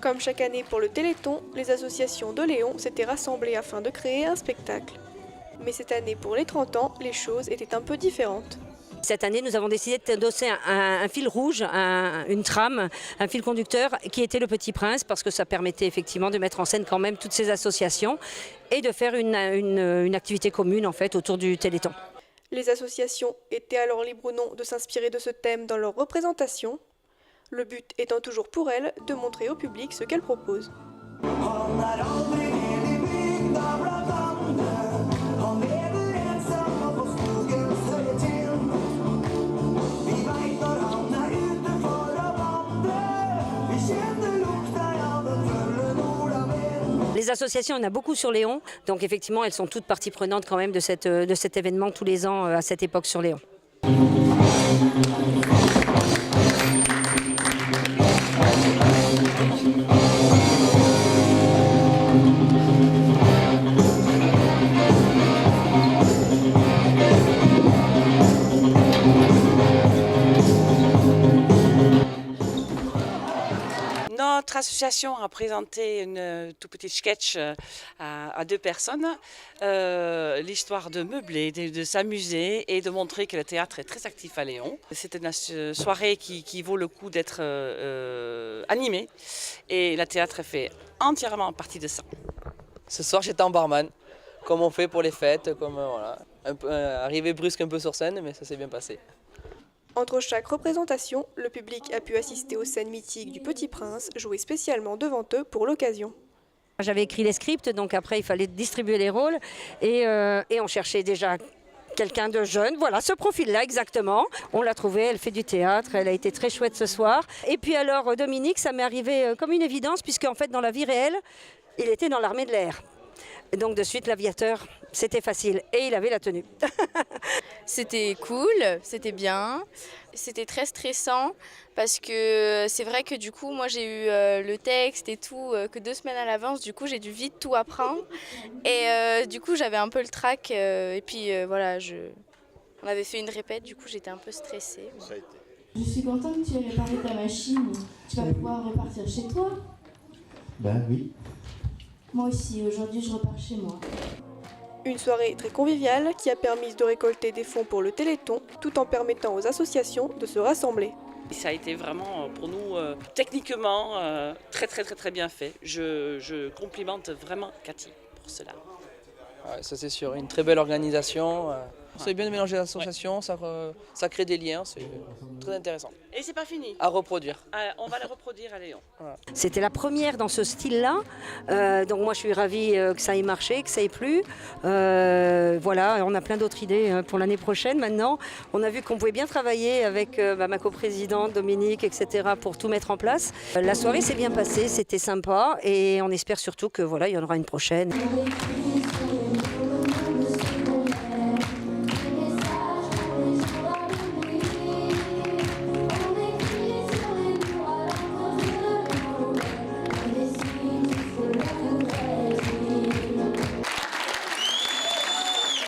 Comme chaque année pour le Téléthon, les associations de Léon s'étaient rassemblées afin de créer un spectacle. Mais cette année, pour les 30 ans, les choses étaient un peu différentes. Cette année, nous avons décidé d'endosser un fil rouge, une trame, un fil conducteur qui était le Petit Prince, parce que ça permettait effectivement de mettre en scène quand même toutes ces associations et de faire une activité commune en fait autour du Téléthon. Les associations étaient alors libres ou non de s'inspirer de ce thème dans leur représentation, le but étant toujours pour elles de montrer au public ce qu'elles proposent. Les associations, il y en a beaucoup sur Léon, donc effectivement elles sont toutes parties prenantes quand même de cet événement tous les ans à cette époque sur Léon. Notre association a présenté une tout petit sketch à deux personnes, l'histoire de meubler, de s'amuser et de montrer que le théâtre est très actif à Léon. C'est une soirée qui vaut le coup d'être animée et le théâtre fait entièrement partie de ça. Ce soir j'étais en barman, comme on fait pour les fêtes, comme voilà, arrivé brusque un peu sur scène, mais ça s'est bien passé. Entre chaque représentation, le public a pu assister aux scènes mythiques du Petit Prince, jouées spécialement devant eux pour l'occasion. J'avais écrit les scripts, donc après il fallait distribuer les rôles et on cherchait déjà quelqu'un de jeune, voilà ce profil-là exactement. On l'a trouvée, elle fait du théâtre, elle a été très chouette ce soir. Et puis alors Dominique, ça m'est arrivé comme une évidence puisque en fait dans la vie réelle, il était dans l'armée de l'air. Et donc de suite l'aviateur, c'était facile et il avait la tenue. C'était cool, c'était bien, c'était très stressant parce que c'est vrai que du coup moi j'ai eu le texte et tout que 2 semaines à l'avance, du coup j'ai dû vite tout apprendre et du coup j'avais un peu le trac et puis voilà, on avait fait une répète, du coup j'étais un peu stressée. Je suis contente que tu aies réparé ta machine, tu vas pouvoir repartir chez toi. Ben oui. Moi aussi, aujourd'hui je repars chez moi. Une soirée très conviviale qui a permis de récolter des fonds pour le Téléthon, tout en permettant aux associations de se rassembler. Ça a été vraiment pour nous techniquement très bien fait. Je complimente vraiment Cathy pour cela. Ouais, ça c'est sûr, une très belle organisation. C'est bien de mélanger les associations, ça crée des liens, c'est très intéressant. Et c'est pas fini. À reproduire. On va le reproduire à Léon. Voilà. C'était la première dans ce style-là, donc moi je suis ravie que ça ait marché, que ça ait plu. Voilà, on a plein d'autres idées pour l'année prochaine maintenant. On a vu qu'on pouvait bien travailler avec ma coprésidente Dominique, etc. pour tout mettre en place. La soirée s'est bien passée, c'était sympa et on espère surtout que voilà, il y en aura une prochaine.